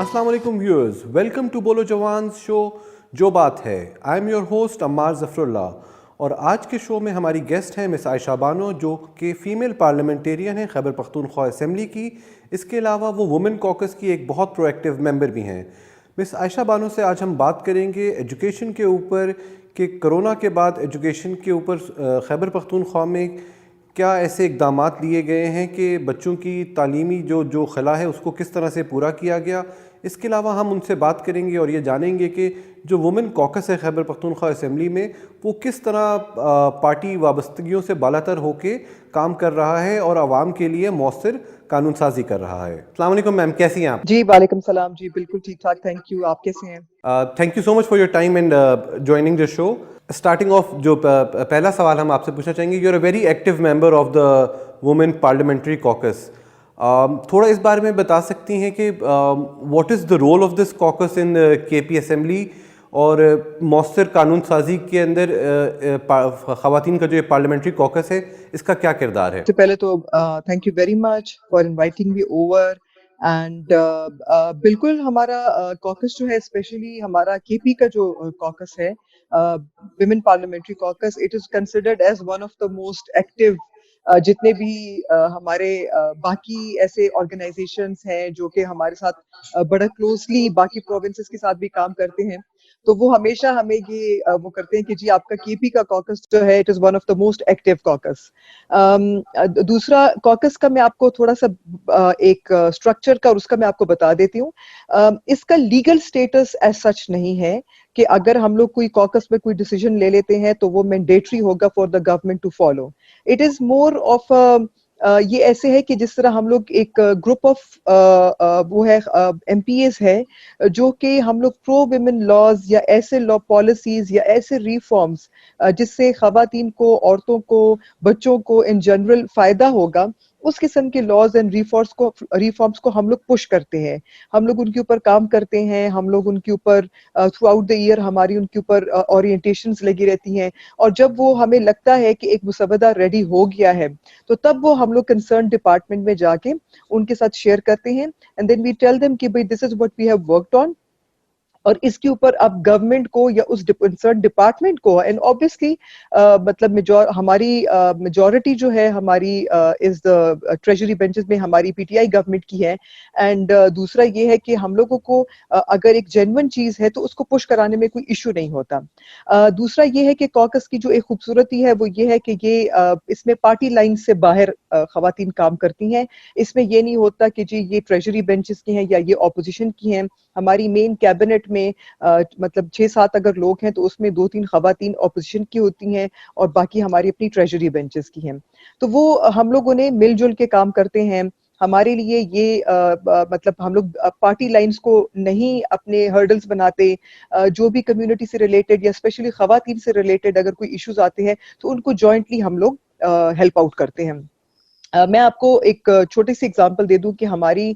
السلام علیکم viewers, welcome to بولو جوانز شو جو بات ہے. I am your host Ammar Zafarullah, اور آج کے شو میں ہماری گیسٹ ہیں مس عائشہ بانو، جو کہ فیمیل پارلیمنٹیرین ہیں خیبر پختونخوا اسمبلی کی. اس کے علاوہ وہ وومن کوکس کی ایک بہت پرو ایکٹیو ممبر بھی ہیں. مس عائشہ بانو سے آج ہم بات کریں گے ایجوکیشن کے اوپر، کہ کرونا کے بعد ایجوکیشن کے اوپر خیبر پختونخوا میں کیا ایسے اقدامات لیے گئے ہیں کہ بچوں کی تعلیمی جو خلا ہے اس کو کس طرح سے پورا کیا گیا. اس کے علاوہ ہم ان سے بات کریں گے اور یہ جانیں گے کہ جو وومن کوکس ہے خیبر پختونخوا اسمبلی میں، وہ کس طرح پارٹی وابستگیوں سے بالاتر ہو کے کام کر رہا ہے اور عوام کے لیے مؤثر قانون سازی کر رہا ہے. السلام علیکم میم، کیسی ہیں آپ؟ جی وعلیکم السلام. جی بالکل ٹھیک ٹھاک، تھینک یو. آپ کیسے ہیں؟ Thank you so much for your time and joining the show. Starting off جو پہلا سوال ہم آپ سے پوچھنا چاہیں گے، you are a very active member of the women parliamentary caucus. تھوڑا اس بارے میں بتا سکتی ہیں کہ what is the role of this caucus in K P assembly, اور مؤثر قانون سازی کے اندر خواتین کا جو یہ پارلیمنٹری کوکس ہے اس کا کیا کردار ہے؟ تو پہلے تو thank you very much for inviting me over. And بالکل ہمارا کوکس جو ہے، اسپیشلی ہمارا کے پی کا جو کوکس ہے، women parliamentary کوکس، it is considered as one of the most active. جتنے بھی ہمارے باقی ایسے آرگنائزیشنس ہیں جو کہ ہمارے ساتھ بڑا کلوزلی باقی پروونسز کے ساتھ بھی کام کرتے ہیں، تو وہ ہمیشہ ہمیں یہ وہ کرتے ہیں کہ جی آپ کا کے پی کا کوکس جو ہے، it is one of the most active کوکس. دوسرا کوکس کا میں آپ کو تھوڑا سا ایک اسٹرکچر کا اور اس کا میں آپ کو بتا دیتی ہوں. اس کا لیگل اسٹیٹس ایز سچ نہیں ہے کہ اگر ہم لوگ کوئی کوکس میں کوئی ڈیسیژن لے لیتے ہیں تو وہ مینڈیٹری ہوگا for the government to follow. It is more of یہ ایسے ہے کہ جس طرح ہم لوگ ایک گروپ آف وہ ہے ایم پی ایز ہے، جو کہ ہم لوگ پرو ویمن لاز یا ایسے لا پالیسیز یا ایسے ریفارمز جس سے خواتین کو، عورتوں کو، بچوں کو ان جنرل فائدہ ہوگا، اس قسم کے لاز اینڈ ریفارمز کو ہم لوگ پش کرتے ہیں. ہم لوگ ان کے اوپر کام کرتے ہیں. ہم لوگ ان کے اوپر تھرو آؤٹ دا ایئر ہماری ان کے اوپر اورینٹیشنز لگی رہتی ہیں، اور جب وہ ہمیں لگتا ہے کہ ایک مسودہ ریڈی ہو گیا ہے تو تب وہ ہم لوگ کنسرن ڈپارٹمنٹ میں جا کے ان کے ساتھ شیئر کرتے ہیں. And then we tell them کہ بھائی this is what we have worked on, اور اس کے اوپر اب گورنمنٹ کو یا اس کنسرن ڈپارٹمنٹ کو، اینڈ اوبیسلی مطلب ہماری میجورٹی جو ہے ہماری از دا ٹریجری بینچز میں ہماری پی ٹی آئی گورنمنٹ کی ہے. اینڈ دوسرا یہ ہے کہ ہم لوگوں کو اگر ایک جینون چیز ہے تو اس کو پش کرانے میں کوئی ایشو نہیں ہوتا. دوسرا یہ ہے کہ کوکس کی جو ایک خوبصورتی ہے وہ یہ ہے کہ یہ اس میں پارٹی لائن سے باہر خواتین کام کرتی ہیں. اس میں یہ نہیں ہوتا کہ جی یہ ٹریجری بینچز کی ہیں یا یہ اپوزیشن کی ہیں. ہماری مین کیبنٹ میں مطلب 6-7 اگر لوگ ہیں تو اس میں 2-3 خواتین اپوزیشن کی ہوتی ہیں اور باقی ہماری اپنی ٹریجری بینچز کی ہیں. تو وہ ہم لوگوں نے مل جل کے کام کرتے ہیں. ہمارے لیے یہ مطلب ہم لوگ پارٹی لائنز کو نہیں اپنے ہرڈلز بناتے. جو بھی کمیونٹی سے ریلیٹڈ یا اسپیشلی خواتین سے ریلیٹڈ اگر کوئی ایشوز آتے ہیں تو ان کو جوائنٹلی ہم لوگ ہیلپ آؤٹ کرتے ہیں. میں آپ کو ایک چھوٹی سی اگزامپل دے دوں کہ ہماری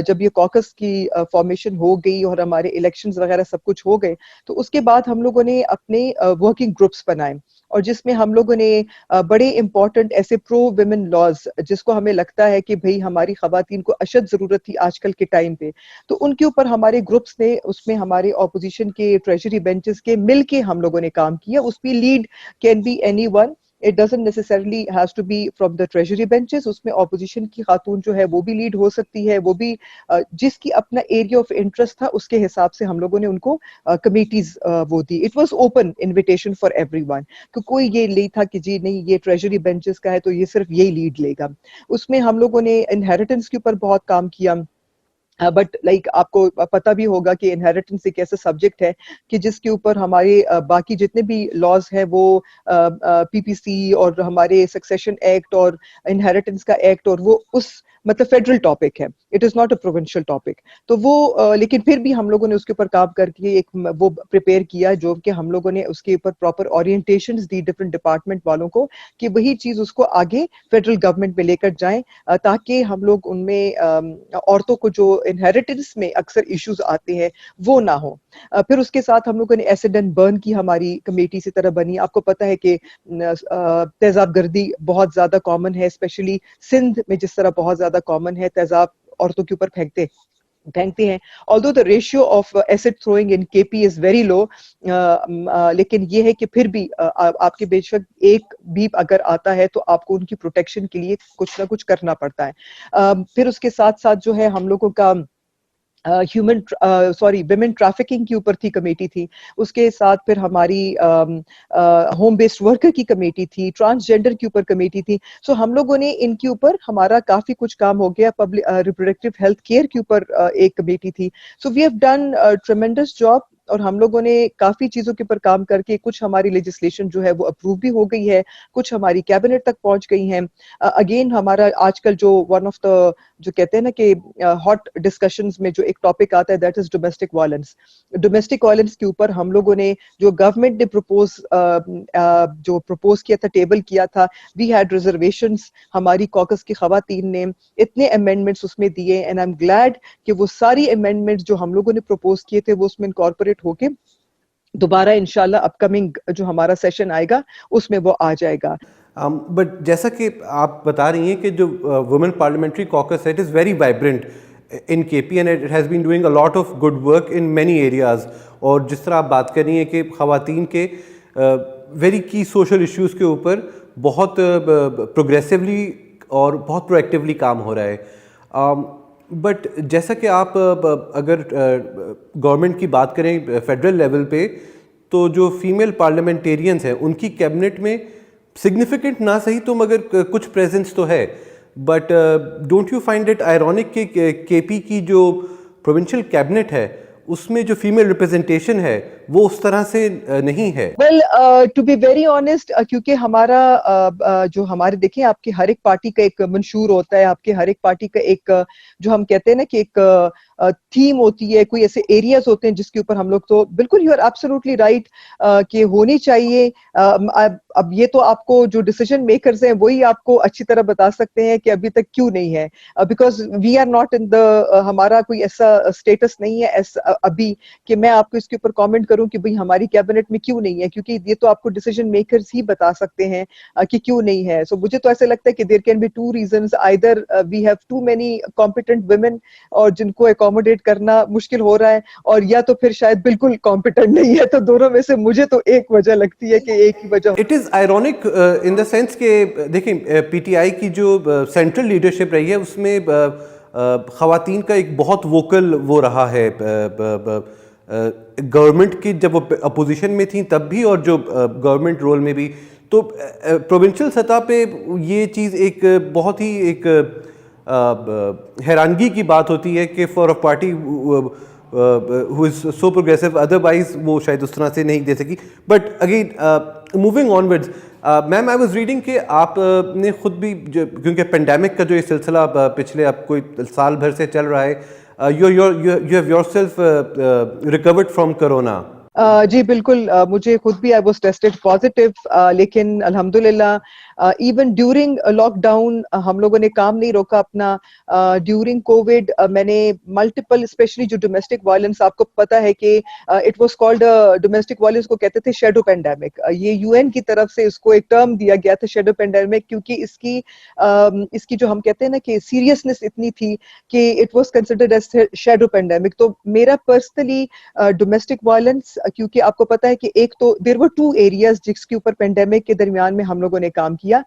جب یہ کوکس کی فارمیشن ہو گئی اور ہمارے الیکشنز وغیرہ سب کچھ ہو گئے تو اس کے بعد ہم لوگوں نے اپنے ورکنگ گروپس بنائے، اور جس میں ہم لوگوں نے بڑے امپورٹنٹ ایسے پرو ویمن لاز جس کو ہمیں لگتا ہے کہ بھئی ہماری خواتین کو اشد ضرورت تھی آج کل کے ٹائم پہ، تو ان کے اوپر ہمارے گروپس نے، اس میں ہمارے اپوزیشن کے ٹریجری بینچز کے مل کے ہم لوگوں نے کام کیا. اس پہ lead can be anyone. It doesn't necessarily has to be from the treasury benches. اس میں اپوزیشن کی خاتون جو ہے وہ بھی لیڈ ہو سکتی ہے، وہ بھی جس کی اپنا ایریا آف انٹرسٹ تھا اس کے حساب سے ہم لوگوں نے ان کو کمیٹیز وہ دی. It was open invitation for everyone, کہ کوئی یہ نہیں تھا کہ جی نہیں یہ ٹریجری بینچز کا ہے تو یہ صرف یہی لیڈ لے گا. اس میں ہم لوگوں نے انہیریٹنس کے اوپر بہت کام کیا. بٹ لائک آپ کو پتہ بھی ہوگا کہ انہیریٹنس ایک ایسا سبجیکٹ ہے کہ جس کے اوپر ہمارے باقی جتنے بھی لاز ہیں وہ پی پی سی اور ہمارے سکسیشن ایکٹ اور انہیریٹنس کا ایکٹ، اور وہ اس مطلب فیڈرل ٹاپک ہے، it is not a provincial topic. تو وہ لیکن پھر بھی ہم لوگوں نے اس کے اوپر کام کر کے ایک وہ پریپیئر کیا، جو کہ ہم لوگوں نے اس کے اوپر پراپر اورینٹیشنز دی ڈفرینٹ ڈپارٹمنٹ والوں کو کہ وہی چیز اس کو آگے فیڈرل گورنمنٹ میں لے کر جائیں، تاکہ ہم لوگ ان میں عورتوں کو جو انہیریٹنس میں اکثر ایشوز آتے ہیں وہ نہ ہو. پھر اس کے ساتھ ہم لوگوں نے ایسڈ اینڈ برن کی ہماری کمیٹی اسی طرح بنی. آپ کو پتہ ہے کہ تیزاب گردی بہت زیادہ کامن ہے، اسپیشلی سندھ میں جس طرح بہت زیادہ کامن ہے تیزاب عورتوں کے اوپر پھینکتے. پھینکتے ہیں. although the ratio of acid throwing in KP is very low, لیکن یہ ہے کہ پھر بھی آپ کے بے شک ایک بھی اگر آتا ہے تو آپ کو ان کی پروٹیکشن کے لیے کچھ نہ کچھ کرنا پڑتا ہے. پھر اس کے ساتھ ساتھ جو ہے ہم لوگوں کا ویمن ٹریفکنگ کے اوپر کمیٹی تھی. اس کے ساتھ پھر ہماری ہوم بیسڈ ورکر کی کمیٹی تھی, ٹرانسجینڈر کے اوپر کمیٹی تھی. سو ہم لوگوں نے ان کے اوپر ہمارا کافی کچھ کام ہو گیا. پبلک ریپروڈکٹیو ہیلتھ کیئر کے اوپر ایک کمیٹی تھی. So we have done tremendous job, اور ہم لوگوں نے کافی چیزوں کے اوپر کام کر کے کچھ ہماری لیجسلیشن جو ہے وہ اپروو بھی ہو گئی ہے, کچھ ہماری کیبنٹ تک پہنچ گئی ہیں. اگین ہمارا آج کل جو ون آف دا جو کہتے ہیں نا کہ ہاٹ ڈسکشنز میں جو ایک ٹاپک آتا ہے that is domestic violence. Domestic violence کے اوپر ہم لوگوں نے جو گورنمنٹ نے پروپوز کیا تھا, ٹیبل کیا تھا, وی ہیڈ ریزرویشنز. ہماری کوکس کی خواتین نے اتنے امینڈمنٹس اس میں دیے, اینڈ آئی ایم گلیڈ کہ وہ ساری امینڈمنٹس جو ہم لوگوں نے پروپوز کیے تھے وہ اس میں انکارپوریٹ ہو کے دوبارہ انشاءاللہ اپ کمنگ جو ہمارا سیشن آئے گا اس میں وہ آ جائے گا. بٹ جیسا کہ آپ بتا رہی ہیں کہ جو وومن پارلیمنٹری کوکس ہے it is very vibrant in K P and it has been doing a lot of good work in many areas. اور جس طرح آپ بات کر رہی ہیں کہ خواتین کے ویری کی سوشل ایشوز کے اوپر بہت پروگریسولی اور بہت پرو ایکٹیولی کام ہو رہا ہے. بٹ جیسا کہ آپ اگر گورنمنٹ کی بات کریں فیڈرل لیول پہ, تو جو فیمیل پارلیمنٹیرینز ہیں ان کی کیبنٹ میں سگنیفیکنٹ نہ صحیح تو مگر کچھ پریزنس تو ہے. But don't you find it ironic کہ کے پی کی جو پروونشل کیبنٹ ہے اس میں جو فیمیل ریپرزنٹیشن ہے وہ اس طرح سے نہیں ہے؟ Well to be very honest, کیونکہ ہمارا جو ہمارے دیکھیں آپ کی ہر ایک پارٹی کا ایک منشور ہوتا ہے, آپ کے ہر ایک پارٹی کا ایک جو ہم کہتے ہیں نا کہ ایک تھیم ہوتی ہے, کوئی ایسے ایریاز ہوتے ہیں جس کے اوپر ہم لوگ, تو بالکل یو آر ایبسولوٹلی رائٹ کہ ہونی چاہیے. اب یہ تو آپ کو جو ڈیسیژن میکرز ہیں وہی آپ کو اچھی طرح بتا سکتے ہیں کہ ابھی تک کیوں نہیں ہے, because we are not in the, ہمارا کوئی ایسا اسٹیٹس نہیں ہے ایسا ابھی کہ میں آپ کو اس کے اوپر کامنٹ کروں کہ بھئی ہماری کیبنٹ میں کیوں نہیں ہے, کیونکہ یہ تو آپ کو ڈیسیژن میکرز ہی بتا سکتے ہیں کہ کیوں نہیں ہے. سو مجھے تو ایسا لگتا ہے کہ there can be two reasons, either we have too many competent women اور جن کو اکوموڈیٹ کرنا مشکل ہو رہا ہے, اور یا تو پھر شاید بالکل کمپیٹنٹ نہیں ہے. تو دونوں میں سے مجھے تو ایک وجہ لگتی ہے کہ ایک ہی وجہ. It is ironic in the sense کہ دیکھیں پی ٹی آئی کی جو سینٹرل لیڈرشپ رہی ہے اس میں خواتین کا ایک بہت ووکل وہ رہا ہے گورنمنٹ کی, جب وہ اپوزیشن میں تھیں تب بھی اور جو گورنمنٹ رول میں بھی. تو پروونشل سطح پہ یہ چیز ایک بہت ہی ایک حیرانگی کی بات ہوتی ہے کہ for a party who is so progressive, otherwise وہ شاید اس طرح سے نہیں دے سکی. But again moving on words, ma'am I was reading کہ آپ نے خود بھی کیونکہ پینڈیمک کا جو یہ سلسلہ پچھلے اب کوئی سال بھر سے چل رہا ہے, you have yourself recovered from corona. جی بالکل, مجھے خود بھی آئی واز ٹیسٹڈ پازیٹیو, لیکن الحمدللہ ایون ڈیورنگ لاک ڈاؤن ہم لوگوں نے کام نہیں روکا اپنا. ڈیورنگ کووڈ میں نے ملٹیپل, اسپیشلی جو ڈومیسٹک وائلنس آپ کو پتا ہے کہ it was called domestic violence کو کہتے تھے شیڈو پینڈیمک. یہ یو این کی طرف سے اس کو ایک ٹرم دیا گیا تھا شیڈو پینڈیمک, کیونکہ اس کی جو ہم کہتے ہیں نا کہ سیریسنس اتنی تھی کہ it was considered as shadow pandemic. تو میرا پرسنلی ڈومیسٹک وائلنس, کیونکہ آپ کو پتا ہے کہ ایک تو دیر ور ٹو ایریاز جس کے اوپر پینڈیمک کے درمیان میں ہم لوگوں نے کام کیا.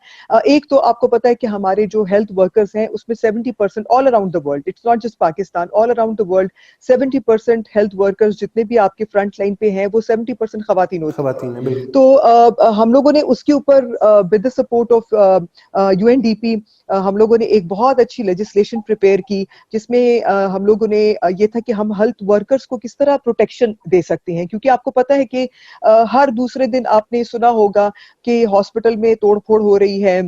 ایک تو آپ کو پتا ہے کہ ہمارے جو ہیلتھ ورکرز ہیں اس میں 70% all around the world, it's not just Pakistan, all around the world 70% health workers جتنے بھی آپ کے فرنٹ لائن پہ ہیں وہ 70% خواتین ہوتی ہیں. تو ہم لوگوں نے اس کے اوپر with the support of U N D P ہم لوگوں نے ایک بہت اچھی لیجسلیشن پریپیئر کی, جس میں ہم لوگوں نے یہ تھا کہ ہم ہیلتھ ورکرز کو کس طرح پروٹیکشن دے سکتے ہیں. کیونکہ آپ کو پتا ہے کہ ہر دوسرے دن آپ نے سنا ہوگا کہ ہاسپٹل میں توڑ پھوڑ ہو رہی ہے,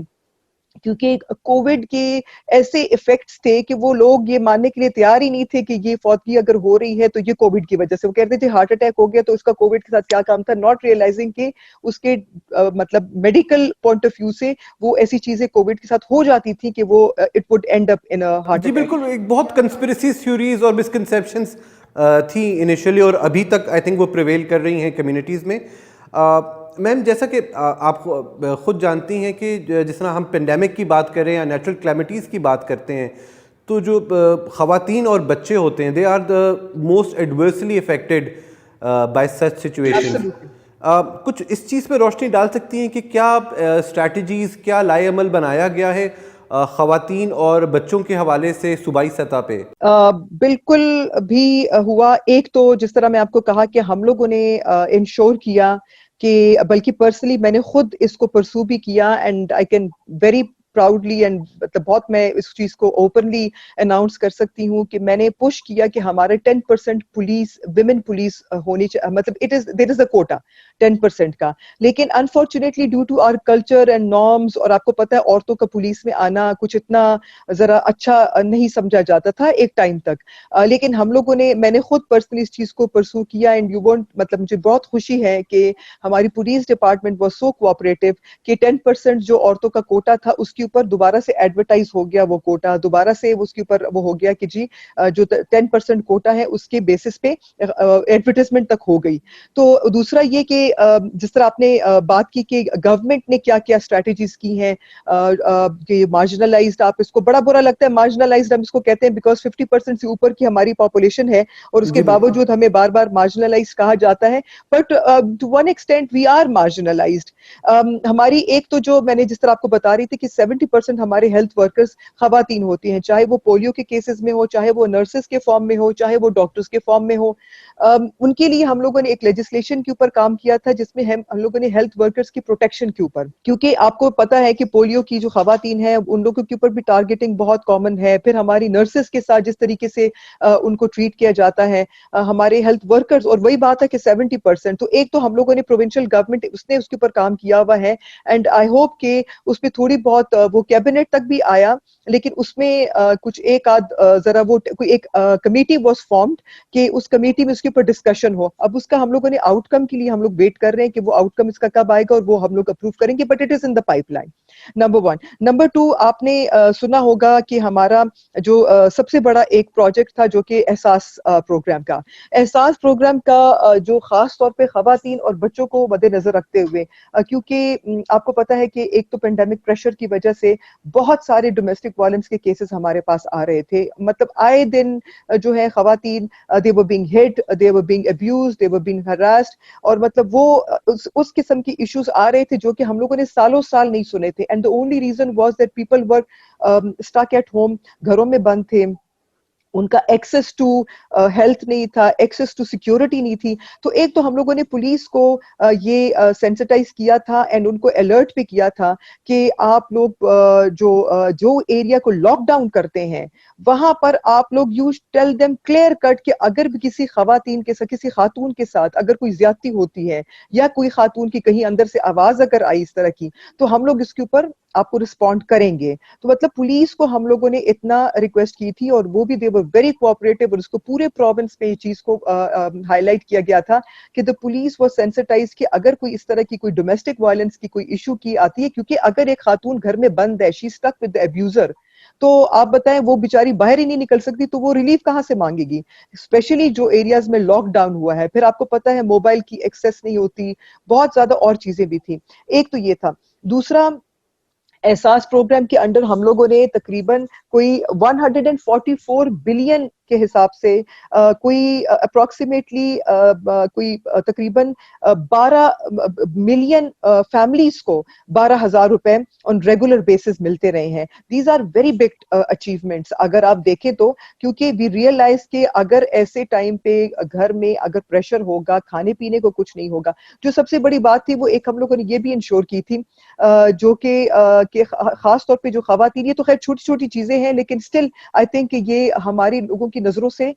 کیونکہ کووڈ کے ایسے ایفیکٹس تھے کہ وہ لوگ یہ ماننے کے لیے تیار ہی نہیں تھے کہ یہ فوتگی اگر ہو رہی ہے تو یہ کووڈ کی وجہ سے. وہ کہتے تھے ہارٹ اٹیک ہو گیا تو اس کا کووڈ کے ساتھ کیا کام تھا, ناٹ ریئلائزنگ کہ اس کے مطلب میڈیکل پوائنٹ آف ویو سے وہ ایسی چیزیں کووڈ کے ساتھ ہو جاتی تھی کہ وہ it would end up in heart attack. جی بالکل, ایک بہت کنسپریسی تھیوریز اور مسکنسیپشنز تھیں انیشلی اور ابھی تک آئی تھنک وہ پریویل کر رہی ہیں کمیونٹیز میں. میم جیسا کہ آپ خود جانتی ہیں کہ جس طرح ہم پینڈیمک کی بات کریں یا نیچرل کلیمٹیز کی بات کرتے ہیں تو جو خواتین اور بچے ہوتے ہیں they are the most adversely affected by such situation. کچھ اس چیز پہ روشنی ڈال سکتی ہیں کہ کیا اسٹریٹجیز, کیا لائے عمل بنایا گیا ہے خواتین اور بچوں کے حوالے سے صوبائی سطح پہ؟ بالکل بھی ہوا. ایک تو جس طرح میں آپ کو کہا کہ ہم لوگوں نے انشور کیا کہ بلکہ پرسنلی میں نے خود اس کو پرسو بھی کیا and I can very proudly and مطلب بہت میں اس چیز کو اوپنلی اناؤنس کر سکتی ہوں کہ میں نے پش کیا کہ ہمارے 10% پولیس ویمن پولیس ہونی چاہیے. مطلب دیر از اے کوٹا 10% کا, لیکن unfortunately due to our culture and norms, اور آپ کو پتہ ہے عورتوں کا پولیس میں آنا کچھ اتنا ذرا اچھا نہیں سمجھا جاتا تھا ایک ٹائم تک, لیکن ہم لوگوں نے میں نے خود پرسنلی اس چیز کو پرسو کیا اینڈ یو وونٹ مطلب مجھے بہت خوشی ہے کہ ہماری police department was so cooperative کہ 10% جو عورتوں کا کوٹا تھا اس کے اوپر دوبارہ سے ایڈورٹائز ہو گیا, وہ کوٹا دوبارہ سے اس کے اوپر وہ ہو گیا کہ جی جو 10% کوٹا ہے اس کے بیسس پہ ایڈورٹائزمنٹ تک ہو گئی. تو دوسرا یہ کہ جس طرح آپ نے بات کی کہ گورنمنٹ نے کیا کیا اسٹریٹجیز کی ہیں کہ مارجنلائزڈ, آپ اس کو بڑا برا لگتا ہے مارجنلائزڈ ہم اس کو کہتے ہیں بیکاز 50% سے اوپر کی ہماری پاپولیشن ہے اور اس کے باوجود ہمیں بار بار مارجنلائزڈ کہا جاتا ہے, but to one extent we are marginalised. ہماری ایک تو جو میں نے جس طرح آپ کو بتا رہی تھی کہ 70% ہمارے ہیلتھ ورکرز خواتین ہوتی ہیں, چاہے وہ پولیو کے کیسز میں ہو, چاہے وہ نرسز کے فارم میں ہو, چاہے وہ ڈاکٹرز کے فارم میں ہو. ان کے لیے ہم لوگوں نے ایک لیجسلیشن کے اوپر کام کیا تھا جس میں ہم لوگوں نے ہیلتھ ورکرز کی پروٹیکشن کے اوپر, کیونکہ آپ کو پتا ہے کہ پولیو کی جو خواتین ہیں ان لوگوں کے اوپر بھی ٹارگیٹنگ بہت کامن ہے. پھر ہماری نرسز کے ساتھ جس طریقے سے ان کو ٹریٹ کیا جاتا ہے, ہمارے ہیلتھ ورکرز, اور وہی بات ہے کہ 70%. تو ایک تو ہم لوگوں نے پروونشل گورنمنٹ اس نے اس کے اوپر کام کیا ہوا ہے اینڈ آئی ہوپ کہ اس پہ تھوڑی بہت وہ کیبنٹ تک بھی آیا, لیکن اس میں کچھ ایک آدھ ذرا وہ کوئی ایک کمیٹی واز فارمڈ کہ اس کمیٹی میں اس کے اوپر ڈسکشن ہو. اب اس کا ہم لوگوں نے آؤٹ کم کے لیے ہم لوگ ویٹ کر رہے ہیں کہ وہ آؤٹ کم اس کا کب آئے گا اور وہ ہم لوگ اپروو کریں گے, but it is in the pipe line. Number 1. Number 2, آپ نے سنا ہوگا کہ ہمارا جو سب سے بڑا ایک پروجیکٹ تھا جو کہ احساس پروگرام کا جو خاص طور پہ خواتین اور بچوں کو مد نظر رکھتے ہوئے, کیونکہ آپ کو پتا ہے کہ ایک تو پینڈیمک پریشر کی وجہ سے بہت سارے ڈومیسٹک وائلنس کے کیسز ہمارے پاس آ رہے تھے. مطلب آئے دن جو ہے خواتین they were being hit, they were being abused, they were being harassed, اور مطلب وہ اس قسم کی ایشوز آ رہے تھے جو کہ ہم لوگوں نے سالوں سال نہیں سنے تھے. And the only reason was that people were stuck at home, گھروں میں بند تھے, ان کا ایکسس ٹو ہیلتھ نہیں تھا, ایکسس ٹو سیکیورٹی نہیں تھی. تو ایک تو ہم لوگوں نے پولیس کو یہ سینسٹائز کیا تھا اینڈ ان کو الرٹ بھی کیا تھا کہ آپ لوگ جو ایریا کو لاک ڈاؤن کرتے ہیں وہاں پر آپ لوگ you tell them clear cut کہ اگر بھی کسی خواتین کے ساتھ, کسی خاتون کے ساتھ اگر کوئی زیادتی ہوتی ہے یا کوئی خاتون کی کہیں اندر سے آواز اگر آئی اس طرح کی, تو ہم لوگ اس کے اوپر آپ کو رسپونڈ کریں گے. تو مطلب پولیس کو ہم لوگوں نے اتنا ریکویسٹ کی تھی اور وہ بھی دے ور ویری کوآپریٹو, اور اس کو پورے پروونس میں یہ چیز کو ہائی لائٹ کیا گیا تھا کہ دا پولیس واز سینسٹائز کہ اگر کوئی اس طرح کی کوئی ڈومیسٹک وائلنس کی کوئی ایشو کی آتی ہے, کیونکہ اگر ایک خاتون گھر میں بند ہے, شی اسٹک ود دی ابیوزر, تو آپ بتائیں وہ بیچاری باہر ہی نہیں نکل سکتی, تو وہ ریلیف کہاں سے مانگے گی, اسپیشلی جو ایریاز میں لاک ڈاؤن ہوا ہے. پھر آپ کو پتا ہے موبائل کی ایکسیس نہیں ہوتی, بہت زیادہ اور چیزیں بھی تھیں. ایک تو یہ تھا. دوسرا, احساس پروگرام کے انڈر ہم لوگوں نے تقریباً کوئی 144 بلین کے حساب سے کوئی اپروکسیمیٹلی کوئی تقریباً 12 ملین فیملیز کو 12,000 روپے آن ریگولر بیسس ملتے رہے ہیں. These are very big achievements اگر آپ دیکھیں تو, کیونکہ وی ریئلائز کہ اگر ایسے ٹائم پہ گھر میں اگر پریشر ہوگا, کھانے پینے کو کچھ نہیں ہوگا. جو سب سے بڑی بات تھی وہ ایک ہم لوگوں نے یہ بھی انشور کی تھی جو کہ خاص طور پہ جو خواتین, یہ تو خیر چھوٹی چھوٹی چیزیں ہیں لیکن اسٹل آئی تھنک کہ یہ ہماری لوگوں کی نظروں سے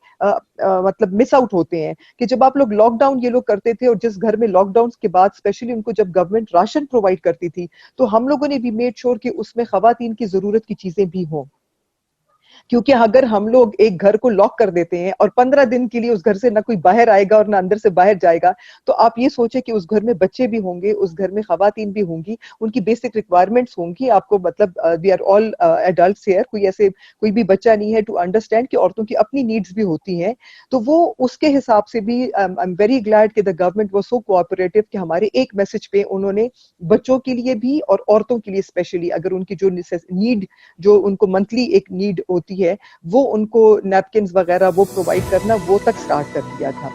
مطلب مس آؤٹ ہوتے ہیں کہ جب آپ لوگ لاک ڈاؤن یہ لوگ کرتے تھے, اور جس گھر میں لاک ڈاؤن کے بعد اسپیشلی ان کو جب گورنمنٹ راشن پرووائڈ کرتی تھی, تو ہم لوگوں نے بھی میڈ شور کہ اس میں خواتین کی ضرورت کی چیزیں بھی ہوں. کیونکہ اگر ہم لوگ ایک گھر کو لاک کر دیتے ہیں اور 15 دن کے لیے اس گھر سے نہ کوئی باہر آئے گا اور نہ اندر سے باہر جائے گا, تو آپ یہ سوچیں کہ اس گھر میں بچے بھی ہوں گے, اس گھر میں خواتین بھی ہوں گی, ان کی بیسک ریکوائرمنٹس ہوں گی. آپ کو مطلب we are all adults here, کوئی بھی بچہ نہیں ہے ٹو انڈرسٹینڈ کہ عورتوں کی اپنی نیڈس بھی ہوتی ہیں. تو وہ اس کے حساب سے بھی آئی ایم ویری گلیڈ کہ the government was so cooperative کہ ہمارے ایک میسج پہ انہوں نے بچوں کے لیے بھی اور عورتوں کے لیے اسپیشلی اگر ان کی جو نیڈ جو ان کو منتھلی ایک نیڈ ہوتی ہوتی ہے وہ ان کو نیپکنز وغیرہ وہ پرووائڈ کرنا وہ تک سٹارٹ کر دیا تھا.